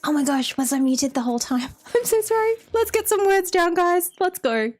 Oh my gosh, was I muted the whole time? I'm so sorry. Let's get some words down, guys. Let's go.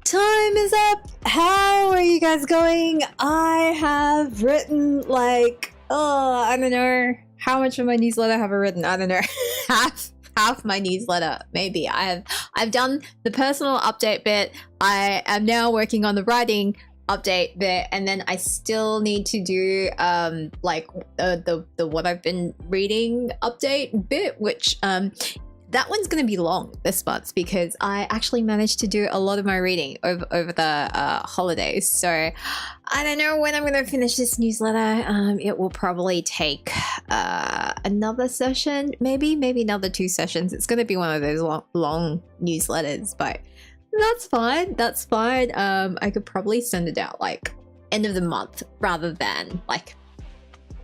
time is up. How are you guys going? I have written like, I don't know how much of my newsletter have I written. I don't know, half my newsletter maybe. I've done the personal update bit. I am now working on the writing update bit, and then I still need to do like the what I've been reading update bit, which that one's going to be long this month because I actually managed to do a lot of my reading over the holidays. So I don't know when I'm going to finish this newsletter. It will probably take another session, maybe another 2 sessions. It's going to be one of those long newsletters, but that's fine. That's fine. I could probably send it out like end of the month rather than like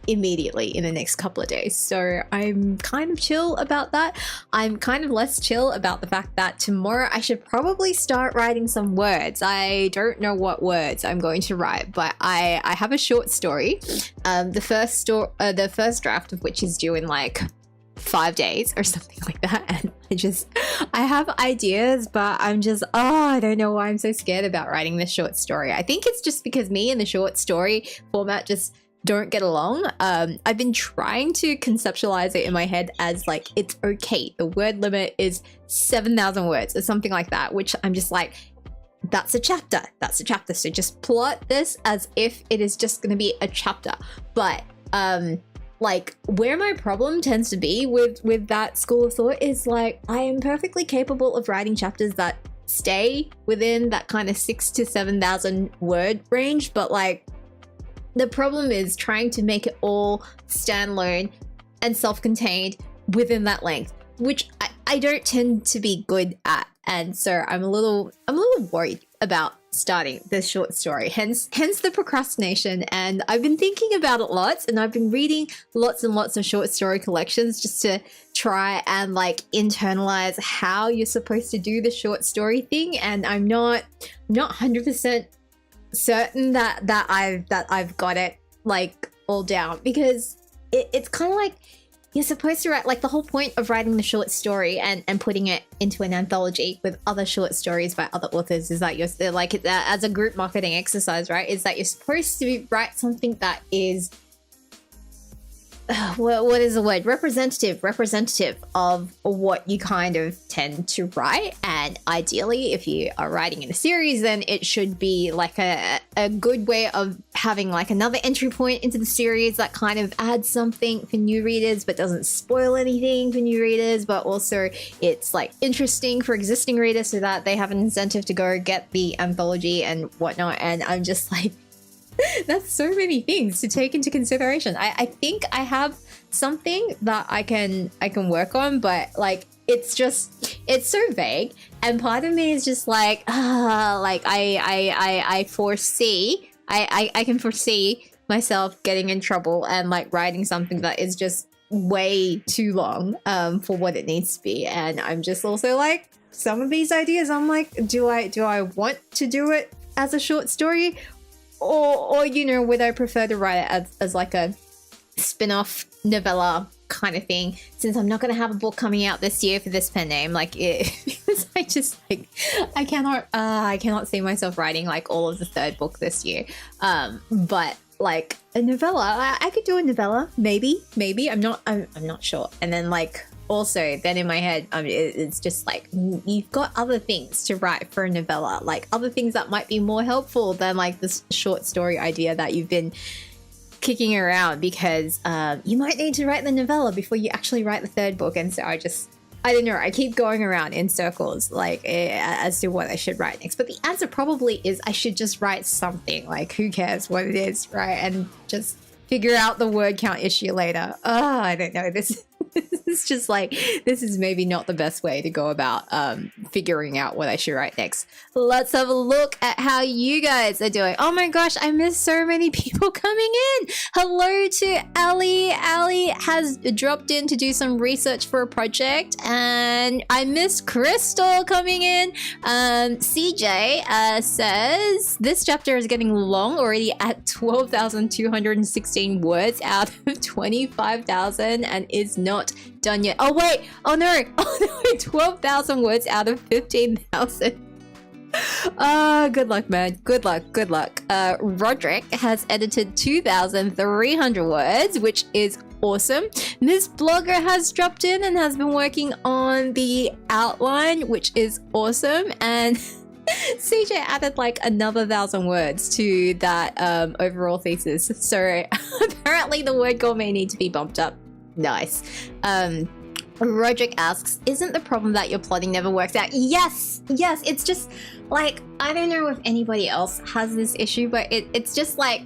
immediately in the next couple of days. So I'm kind of chill about that. I'm kind of less chill about the fact that tomorrow I should probably start writing some words. I don't know what words I'm going to write, but I have a short story. The first draft of which is due in like 5 days or something like that, and I have ideas, but I'm just I don't know why I'm so scared about writing this short story. I think it's just because me and the short story format just don't get along. I've been trying to conceptualize it in my head as like, it's okay, the word limit is 7,000 words or something like that, which I'm just like, that's a chapter, so just plot this as if it is just going to be a chapter. But like where my problem tends to be with that school of thought is like, I am perfectly capable of writing chapters that stay within that kind of 6,000 to 7,000 word range, but like the problem is trying to make it all standalone and self-contained within that length, which I don't tend to be good at. And so I'm a little worried about starting this short story, hence the procrastination. And I've been thinking about it lots, and I've been reading lots and lots of short story collections just to try and like internalize how you're supposed to do the short story thing. And I'm not 100% certain that I've got it like all down, because it's kind of like you're supposed to write, like the whole point of writing the short story and putting it into an anthology with other short stories by other authors is that you're like, as a group marketing exercise, right, is that you're supposed to write something that is what is the word? Representative of what you kind of tend to write. And ideally, if you are writing in a series, then it should be like a good way of having like another entry point into the series that kind of adds something for new readers but doesn't spoil anything for new readers, but also it's like interesting for existing readers so that they have an incentive to go get the anthology and whatnot. And I'm just like, that's so many things to take into consideration. I think I have something that I can work on, but like it's so vague, and part of me is just like like I foresee I can foresee myself getting in trouble and like writing something that is just way too long for what it needs to be. And I'm just also like, some of these ideas I'm like, do I want to do it as a short story? Or you know, would I prefer to write it as like a spin-off novella kind of thing, since I'm not going to have a book coming out this year for this pen name, like because I just like I cannot see myself writing like all of the 3rd book this year. But like a novella, I could do a novella, maybe I'm not sure. And then like also then in my head, it's just like, you've got other things to write for a novella, like other things that might be more helpful than like this short story idea that you've been kicking around, because you might need to write the novella before you actually write the 3rd book. And so I don't know, I keep going around in circles like as to what I should write next. But the answer probably is I should just write something, like who cares what it is, right? And just figure out the word count issue later. I don't know, this is just like, this is maybe not the best way to go about figuring out what I should write next. Let's have a look at how you guys are doing. Oh my gosh, I missed so many people coming in. Hello to Ali. Ali has dropped in to do some research for a project, and I missed Crystal coming in. CJ says this chapter is getting long already at 12,216 words out of 25,000 and is not done yet. Oh wait, oh no, 12,000 words out of 15,000. Good luck, man. Good luck. Good luck. Roderick has edited 2,300 words, which is awesome. This blogger has dropped in and has been working on the outline, which is awesome. And CJ added like another 1,000 words to that overall thesis. So apparently the word goal may need to be bumped up. Nice. Roderick asks, isn't the problem that your plotting never works out? Yes, it's just like, I don't know if anybody else has this issue, but it's just like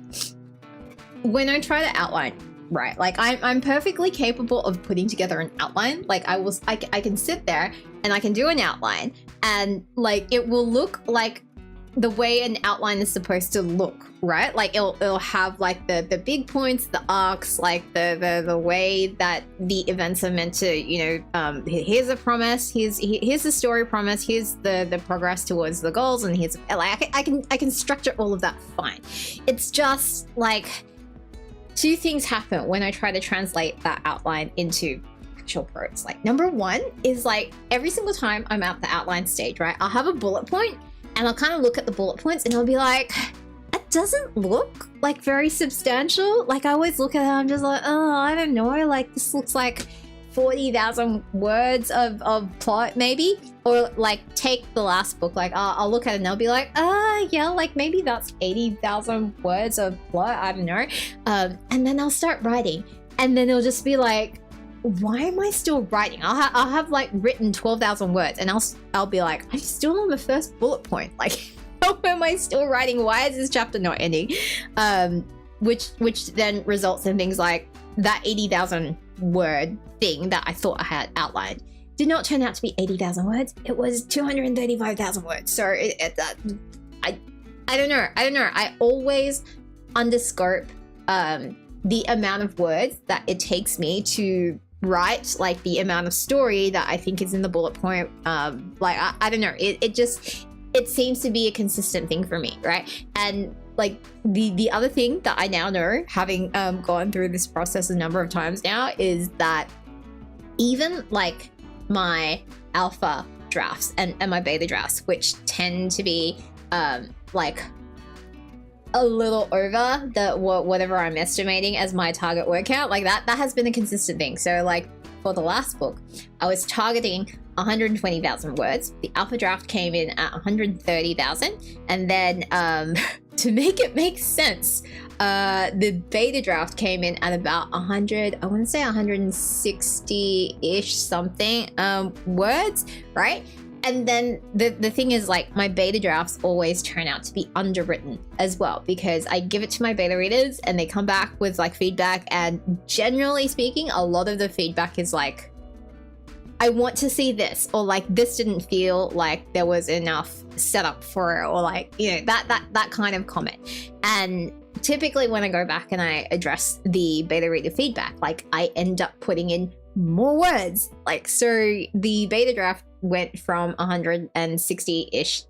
when I try to outline, right? Like I'm perfectly capable of putting together an outline. Like I can sit there and I can do an outline and like it will look like the way an outline is supposed to look, right? Like it'll have like the big points, the arcs, like the way that the events are meant to, you know, here's a promise, here's the story promise, here's the progress towards the goals, and here's like I can structure all of that fine. It's just like two things happen when I try to translate that outline into actual prose. Like number one is like every single time I'm at the outline stage, right? I'll have a bullet point and I'll kind of look at the bullet points and I'll be like, it doesn't look like very substantial. Like I always look at it, I'm just like, oh, I don't know. Like this looks like 40,000 words of plot maybe. Or like take the last book, like I'll look at it and I'll be like, yeah, like maybe that's 80,000 words of plot. I don't know. And then I'll start writing and then it'll just be like, why am I still writing? I'll have like written 12,000 words and I'll be like, I'm still on the first bullet point. Like, how am I still writing? Why is this chapter not ending? Which then results in things like that 80,000 word thing that I thought I had outlined did not turn out to be 80,000 words. It was 235,000 words. So I don't know. I always underscope the amount of words that it takes me to write, like the amount of story that I think is in the bullet point. Like I don't know. It seems to be a consistent thing for me, right? And like the other thing that I now know, having gone through this process a number of times now, is that even like my alpha drafts and my beta drafts, which tend to be like a little over whatever I'm estimating as my target word count, like that has been a consistent thing. So like for the last book, I was targeting 120,000 words. The alpha draft came in at 130,000, and then to make it make sense, the beta draft came in at about 100, I want to say 160-ish something words, right? And then the thing is, like, my beta drafts always turn out to be underwritten as well, because I give it to my beta readers and they come back with like feedback, and generally speaking, a lot of the feedback is like, I want to see this, or like this didn't feel like there was enough setup for it, or like, you know, that kind of comment. And typically when I go back and I address the beta reader feedback, like I end up putting in more words. Like, so the beta draft went from 160-ish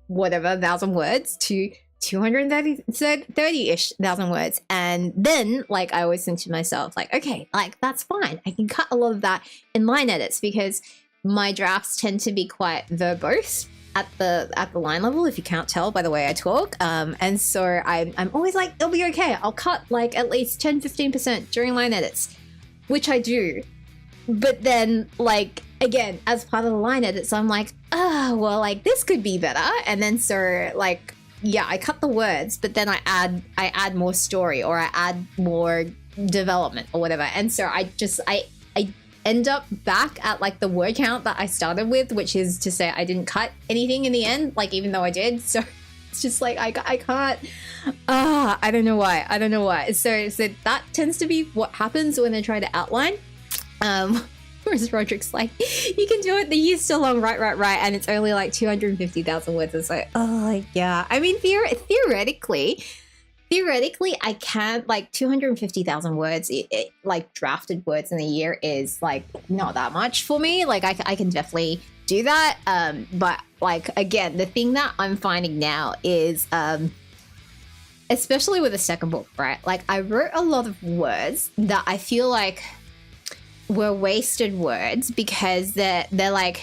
whatever thousand words to 230-ish thousand words. And then like I always think to myself, like, okay, like that's fine, I can cut a lot of that in line edits, because my drafts tend to be quite verbose at the line level, if you can't tell by the way I talk. And so I'm always like, it'll be okay, I'll cut like at least 10-15% during line edits, which I do. But then like, again, as part of the line edits, I'm like, oh, well, like this could be better. And then so like, yeah, I cut the words, but then I add more story, or I add more development or whatever. And so I end up back at like the word count that I started with, which is to say I didn't cut anything in the end, like even though I did. So it's just like I can't, I don't know why. So that tends to be what happens when I try to outline. Whereas Roderick's like, you can do it, the year's still long, right, and it's only like 250,000 words. It's like, oh yeah, I mean theoretically I can, like 250,000 words, like drafted words in a year is like not that much for me. Like I can definitely do that, but like again, the thing that I'm finding now is especially with the second book, right, like I wrote a lot of words that I feel like were wasted words, because they're like,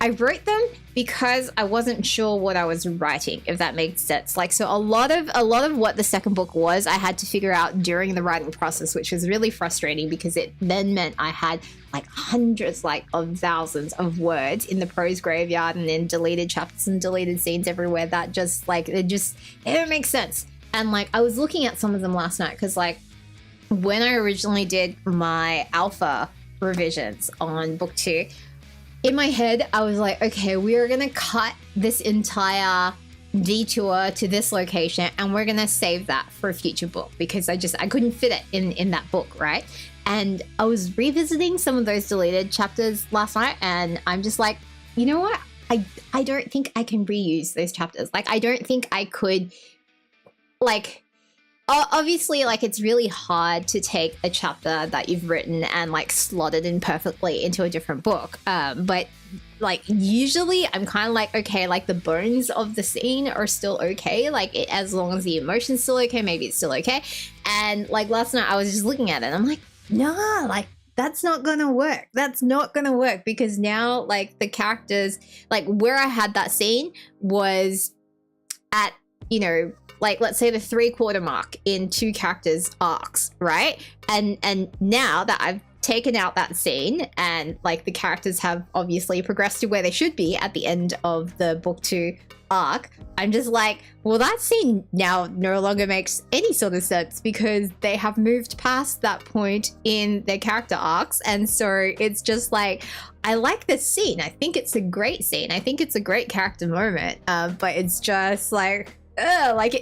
I wrote them because I wasn't sure what I was writing, if that makes sense. Like, so a lot of what the second book was, I had to figure out during the writing process, which was really frustrating because it then meant I had like hundreds, like of thousands of words in the prose graveyard and in deleted chapters and deleted scenes everywhere that just like, it didn't make sense. And like, I was looking at some of them last night because like when I originally did my alpha revisions on book 2, in my head, I was like, okay, we are going to cut this entire detour to this location and we're going to save that for a future book because I couldn't fit it in that book, right? And I was revisiting some of those deleted chapters last night and I'm just like, you know what? I don't think I can reuse those chapters. Like, I don't think I could, like, obviously, like, it's really hard to take a chapter that you've written and like slot it in perfectly into a different book. But like usually I'm kind of like, okay, like the bones of the scene are still okay. Like as long as the emotion's still okay, maybe it's still okay. And like last night I was just looking at it and I'm like, nah, like that's not gonna work. That's not gonna work because now like the characters, like where I had that scene was at, you know, like let's say the 3/4 mark in 2 characters' arcs, right? And now that I've taken out that scene and like the characters have obviously progressed to where they should be at the end of the book 2 arc, I'm just like, well, that scene now no longer makes any sort of sense because they have moved past that point in their character arcs. And so it's just like, I like this scene. I think it's a great scene. I think it's a great character moment. But it's just like, like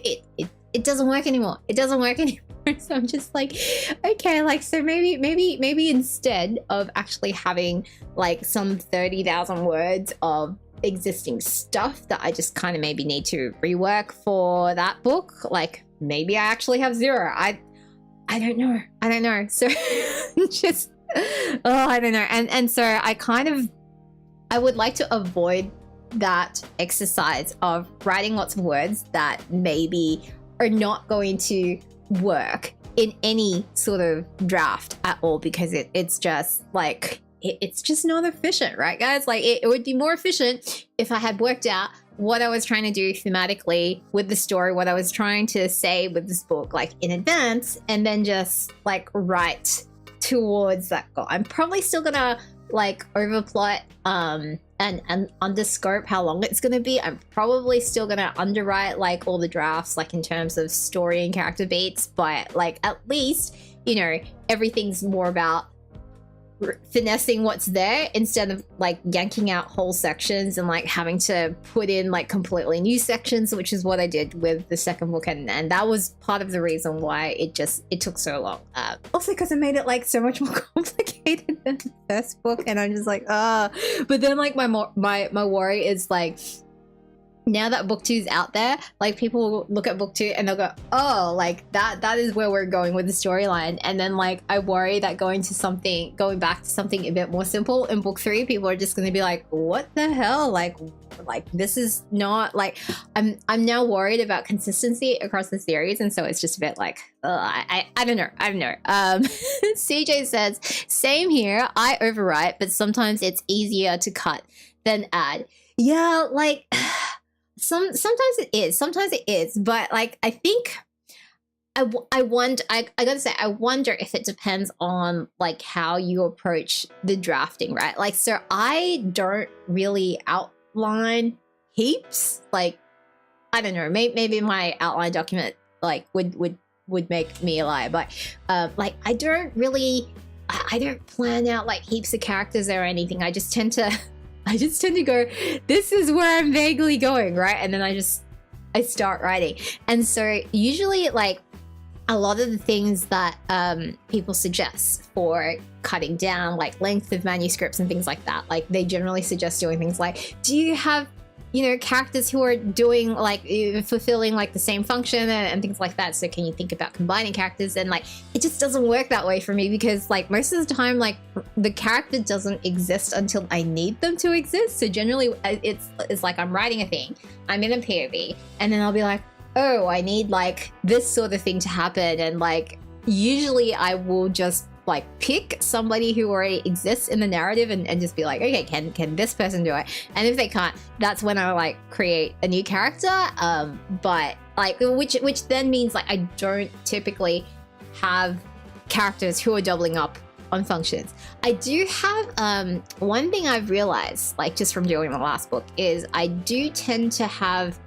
it doesn't work anymore. It doesn't work anymore. So I'm just like, okay, like, so maybe instead of actually having like some 30,000 words of existing stuff that I just kind of maybe need to rework for that book, like maybe I actually have 0. I don't know. So just, I don't know. And so I would like to avoid that exercise of writing lots of words that maybe are not going to work in any sort of draft at all because it's just like it's just not efficient, right guys? Like it would be more efficient if I had worked out what I was trying to do thematically with the story, what I was trying to say with this book like in advance, and then just like write towards that goal. I'm probably still gonna like overplot and underscope how long it's going to be. I'm probably still going to underwrite like all the drafts like in terms of story and character beats, but like at least, you know, everything's more about finessing what's there instead of like yanking out whole sections and like having to put in like completely new sections, which is what I did with the second book, and that was part of the reason why it took so long. Also because it made it like so much more complicated than the first book, and I'm just like, but then like my worry is like, now that book 2 is out there, like people will look at book 2 and they'll go, oh, like that is where we're going with the storyline. And then like I worry that going back to something a bit more simple in book 3, people are just going to be like, what the hell? Like this is not like, I'm now worried about consistency across the series. And so it's just a bit like, I don't know. CJ says, same here. I overwrite, but sometimes it's easier to cut than add. Yeah, like sometimes it is, but like I think I gotta say, I wonder if it depends on like how you approach the drafting, right? Like, so I don't really outline heaps. Like, I don't know, maybe my outline document like would make me a liar, but like I don't plan out like heaps of characters or anything. I just tend to go, this is where I'm vaguely going, right? And then I start writing. And so usually like a lot of the things that people suggest for cutting down like length of manuscripts and things like that, like they generally suggest doing things like, do you have, you know, characters who are doing like fulfilling like the same function and things like that? So can you think about combining characters? And like it just doesn't work that way for me because like most of the time like the character doesn't exist until I need them to exist. So generally it's like I'm writing a thing, I'm in a POV, and then I'll be like, oh, I need like this sort of thing to happen, and like usually I will just like pick somebody who already exists in the narrative and just be like, okay, can this person do it? And if they can't, that's when I like create a new character. But like which then means like I don't typically have characters who are doubling up on functions. I do have one thing I've realized, like just from doing the last book, is I do tend to have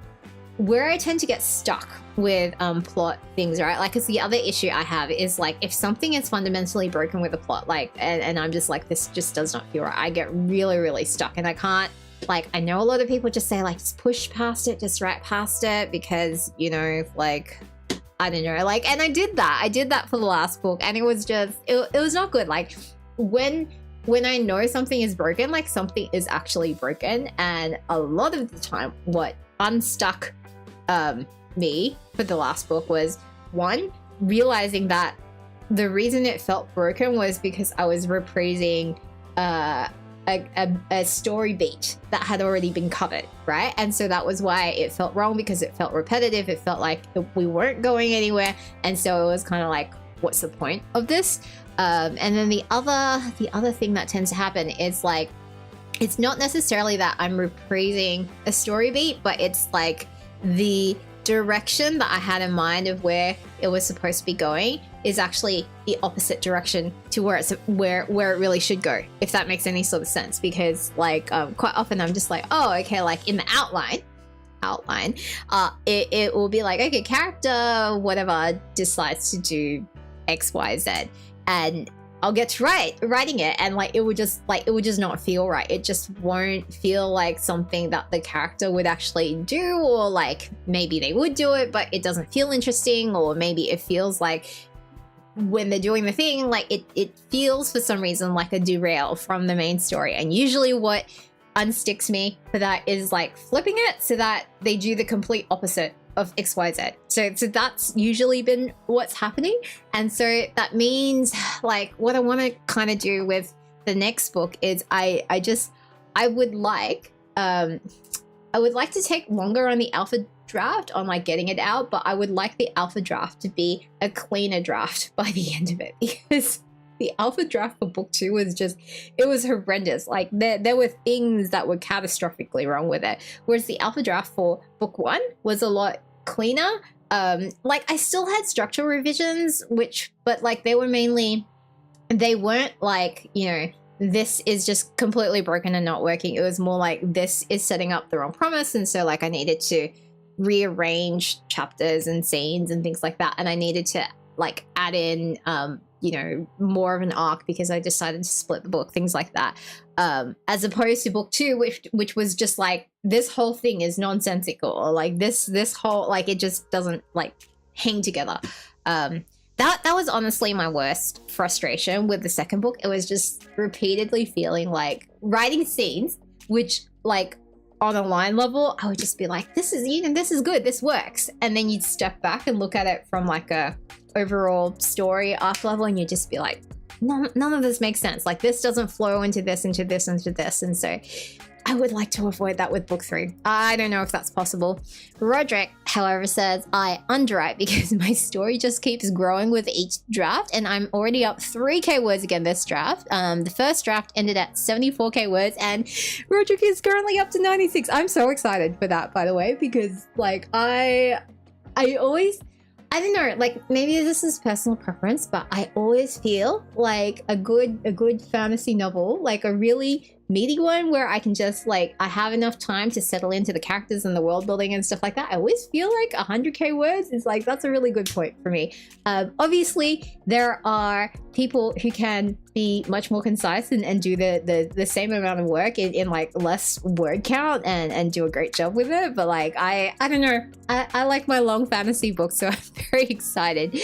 where I tend to get stuck with plot things, right? Like, because the other issue I have is like if something is fundamentally broken with the plot, like and I'm just like, this just does not feel right, I get really stuck, and I can't, like, I know a lot of people just say like just push past it, just right past it, because, you know, like, I don't know, like, and I did that for the last book, and it was just it was not good. Like when I know something is broken, like something is actually broken, and a lot of the time what unstuck me for the last book was, one, realizing that the reason it felt broken was because I was reprising a story beat that had already been covered, right? And so that was why it felt wrong, because it felt repetitive, it felt like we weren't going anywhere, and so it was kind of like, what's the point of this? And then the other thing that tends to happen is like, it's not necessarily that I'm reprising a story beat, but it's like the direction that I had in mind of where it was supposed to be going is actually the opposite direction to where it really should go, if that makes any sort of sense. Because like quite often I'm just like, oh, okay, like in the outline it will be like, okay, character whatever decides to do XYZ, and I'll get to writing it, and like it would just not feel right. It just won't feel like something that the character would actually do, or like maybe they would do it, but it doesn't feel interesting, or maybe it feels like when they're doing the thing, like it feels for some reason like a derail from the main story. And usually what unsticks me for that is like flipping it so that they do the complete opposite of XYZ. So that's usually been what's happening. And so that means like what I want to kind of do with the next book is I would like to take longer on the alpha draft, on like getting it out, but I would like the alpha draft to be a cleaner draft by the end of it, because the alpha draft for book 2 was just, it was horrendous. Like there were things that were catastrophically wrong with it, whereas the alpha draft for book 1 was a lot cleaner. Like I still had structural revisions, but like they weren't like, you know, this is just completely broken and not working. It was more like, this is setting up the wrong promise, and so like I needed to rearrange chapters and scenes and things like that, and I needed to like add in you know, more of an arc because I decided to split the book, things like that, as opposed to book 2, which was just like, this whole thing is nonsensical, or like this whole, like, it just doesn't like hang together. That was honestly my worst frustration with the second book. It was just repeatedly feeling like writing scenes which like on a line level I would just be like, this is, you know, this is good, this works, and then you'd step back and look at it from like a overall story arc level, and you'd just be like, none of this makes sense, like this doesn't flow into this, into this, into this. And so I would like to avoid that with book 3. I don't know if that's possible. Roderick, however, says, I underwrite because my story just keeps growing with each draft, and I'm already up 3k words again this draft. The first draft ended at 74k words, and Roderick is currently up to 96. I'm so excited for that, by the way, because like I don't know, like maybe this is personal preference, but I always feel like a good fantasy novel, like a really meaty one where I can just like, I have enough time to settle into the characters and the world building and stuff like that. I always feel like 100k words is like, that's a really good point for me. Obviously there are people who can be much more concise and do the same amount of work in like less word count and do a great job with it, but like I don't know, I like my long fantasy books, so I'm very excited.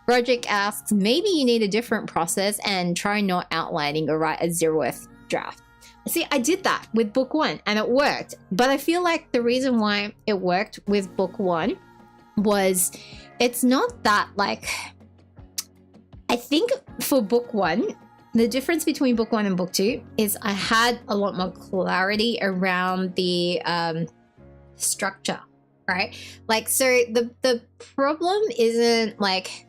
Roderick asks, maybe you need a different process and try not outlining or write a zeroth draft. See, I did that with book 1 and it worked, but I feel like the reason why it worked with book 1 was, it's not that like, I think for book 1, the difference between book 1 and book 2 is I had a lot more clarity around the structure, right? Like, so the problem isn't like,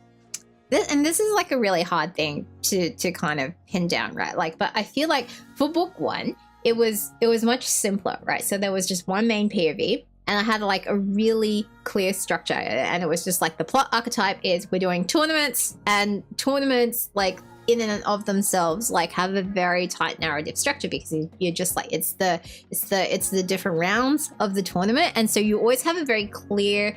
this is like a really hard thing to kind of pin down, right? Like, but I feel like for book one, it was much simpler, right? So there was just one main POV, and I had like a really clear structure, and it was just like the plot archetype is we're doing tournaments, and tournaments like in and of themselves like have a very tight narrative structure, because you're just like it's the different rounds of the tournament, and so you always have a very clear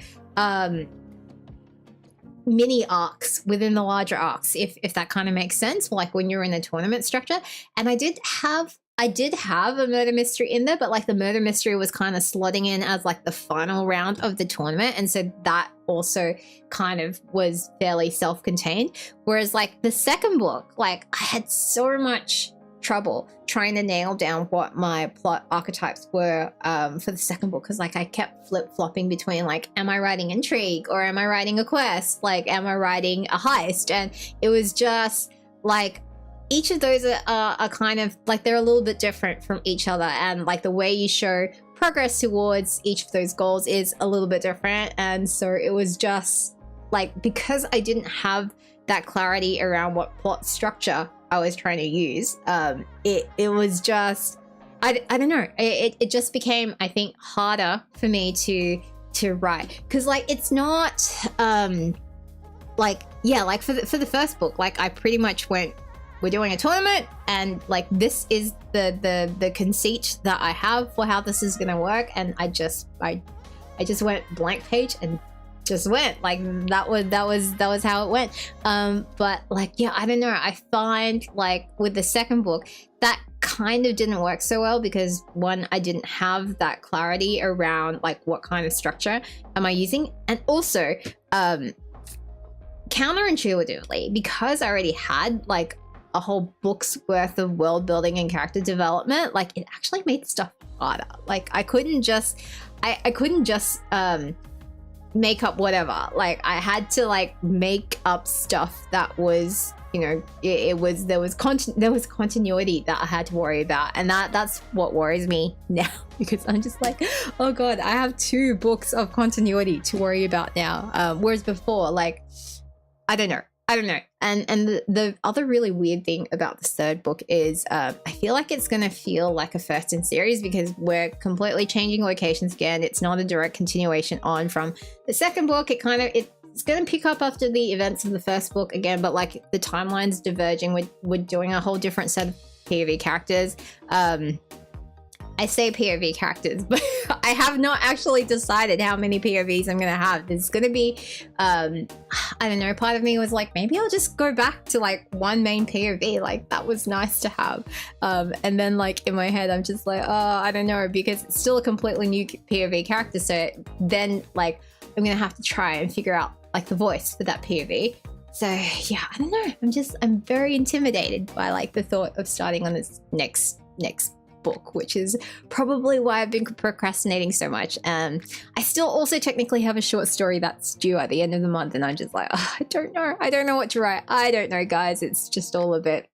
mini arcs within the larger arcs, if that kind of makes sense, like when you're in a tournament structure. And I did have a murder mystery in there, but like the murder mystery was kind of slotting in as like the final round of the tournament, and so that also kind of was fairly self-contained. Whereas like the second book, like I had so much trouble trying to nail down what my plot archetypes were for the second book, because like I kept flip-flopping between like, am I writing intrigue or am I writing a quest, like am I writing a heist? And it was just like each of those are kind of like they're a little bit different from each other, and like the way you show progress towards each of those goals is a little bit different. And so it was just like, because I didn't have that clarity around what plot structure I was trying to use, it was just I don't know, it just became, I think, harder for me to write, because like it's not like, yeah, like for the first book, like I pretty much went, we're doing a tournament, and like this is the conceit that I have for how this is gonna work, and I just went blank page and just went like that was how it went. But like, yeah, I don't know, I find like with the second book that kind of didn't work so well, because one, I didn't have that clarity around like what kind of structure am I using, and also counterintuitively, because I already had like a whole book's worth of world building and character development, like it actually made stuff harder. Like I couldn't just make up whatever. Like I had to like make up stuff that was, you know, there was continuity that I had to worry about, and that's what worries me now, because I'm just like, oh god, I have 2 books of continuity to worry about now, whereas before, like I don't know. And the other really weird thing about the third book is I feel like it's going to feel like a first in series, because we're completely changing locations again. It's not a direct continuation on from the second book. It's going to pick up after the events of the first book again, but like the timeline's diverging. We're doing a whole different set of POV characters. I say POV characters, but I have not actually decided how many POVs I'm going to have. There's going to be, I don't know, part of me was like, maybe I'll just go back to like one main POV. Like that was nice to have. And then like in my head, I'm just like, oh, I don't know, because it's still a completely new POV character. So then like, I'm going to have to try and figure out like the voice for that POV. So yeah, I don't know. I'm very intimidated by like the thought of starting on this next book, which is probably why I've been procrastinating so much. I still also technically have a short story that's due at the end of the month, and I'm just like, oh, I don't know what to write. I don't know, guys. It's just all a bit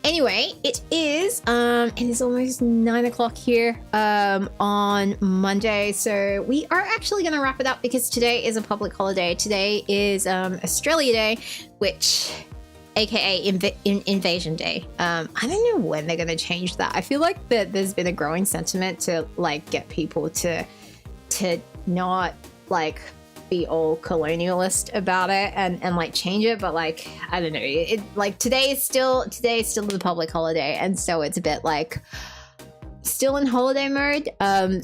Anyway, it is almost 9 o'clock here on Monday, so we are actually going to wrap it up, because today is a public holiday. Today is Australia Day, which aka Invasion Day. I don't know when they're going to change that. I feel like that there's been a growing sentiment to like get people to not like be all colonialist about it and like change it, but like I don't know, it like today is still the public holiday, and so it's a bit like still in holiday mode.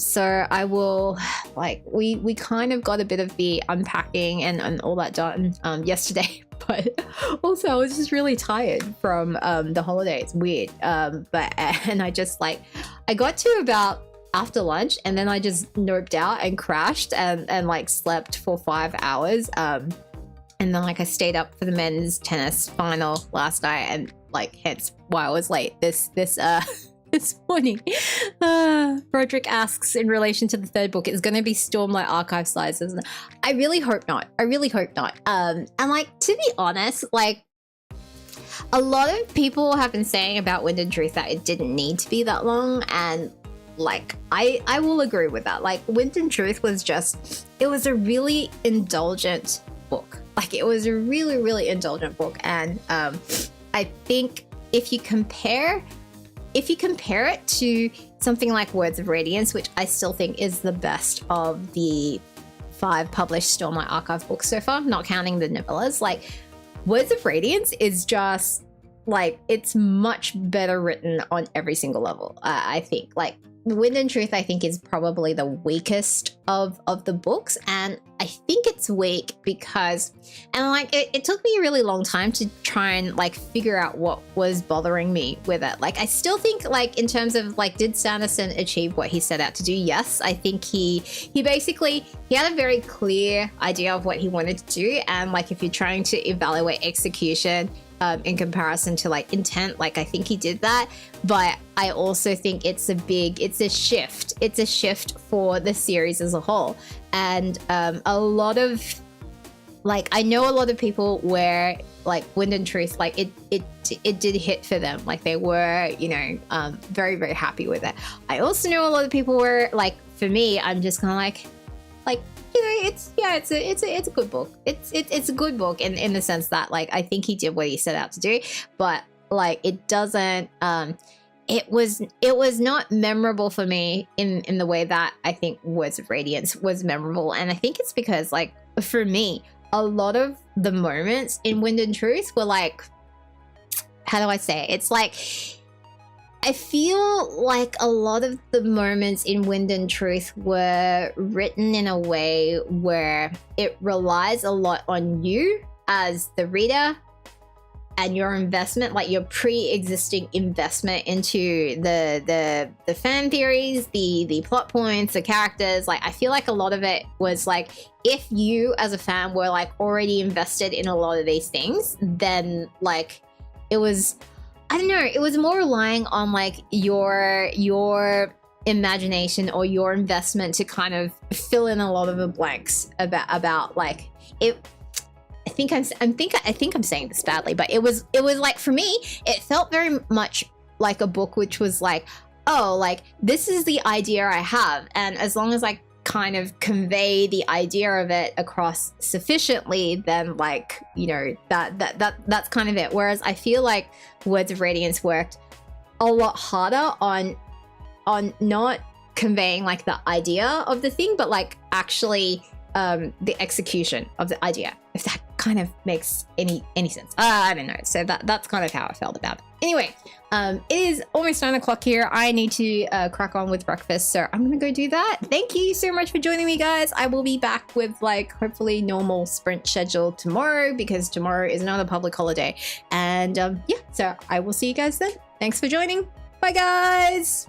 So I will like we kind of got a bit of the unpacking and all that done yesterday, but also I was just really tired from the holiday. It's weird, but I just like I got to about after lunch, and then I just noped out and crashed and like slept for 5 hours, and then like I stayed up for the men's tennis final last night, and like hence why I was late this morning. Roderick asks in relation to the third book, is going to be Stormlight archive sizes. I really hope not. And like, to be honest, like a lot of people have been saying about Wind and Truth that it didn't need to be that long, and like I will agree with that. Like Wind and Truth was just, it was a really indulgent book. Like, it was a really, really indulgent book. And I think if you compare it to something like Words of Radiance, which I still think is the best of the 5 published Stormlight Archive books so far, not counting the novellas, like, Words of Radiance is just, like, it's much better written on every single level. I think, like, Wind and Truth, I think, is probably the weakest of the books, and I think it's weak because, and like, it took me a really long time to try and like figure out what was bothering me with it. Like, I still think, like, in terms of like, did Sanderson achieve what he set out to do? Yes, I think he basically, he had a very clear idea of what he wanted to do, and like, if you're trying to evaluate execution in comparison to like intent, like, I think he did that. But I also think it's a shift for the series as a whole. And a lot of, like, I know a lot of people where like Wind and Truth, like, it did hit for them, like they were, you know, very, very happy with it. I also know a lot of people were like, for me, I'm just kind of like, you know, it's a good book. It's a good book in the sense that, like, I think he did what he set out to do, but like, it doesn't, it was not memorable for me in the way that I think Words of Radiance was memorable. And I think it's because, like, for me, a lot of the moments in Wind and Truth were like, how do I say it? It's like, I feel like a lot of the moments in Wind and Truth were written in a way where it relies a lot on you as the reader and your investment, like your pre-existing investment into the fan theories, the plot points, the characters. Like, I feel like a lot of it was like, if you as a fan were like already invested in a lot of these things, then like, it was, I don't know, it was more relying on like your imagination or your investment to kind of fill in a lot of the blanks about like it. I think I'm saying this badly, but it was like, for me, it felt very much like a book which was like, oh, like, this is the idea I have, and as long as I kind of convey the idea of it across sufficiently, then, like, you know, that's kind of it. Whereas I feel like Words of Radiance worked a lot harder on not conveying like the idea of the thing, but like actually the execution of the idea, if that kind of makes any sense. I don't know. So that's kind of how I felt about it. Anyway, it is almost 9 o'clock here. I need to crack on with breakfast, so I'm gonna go do that. Thank you so much for joining me, guys. I will be back with like hopefully normal sprint schedule tomorrow, because tomorrow is another public holiday. And yeah, so I will see you guys then. Thanks for joining. Bye, guys.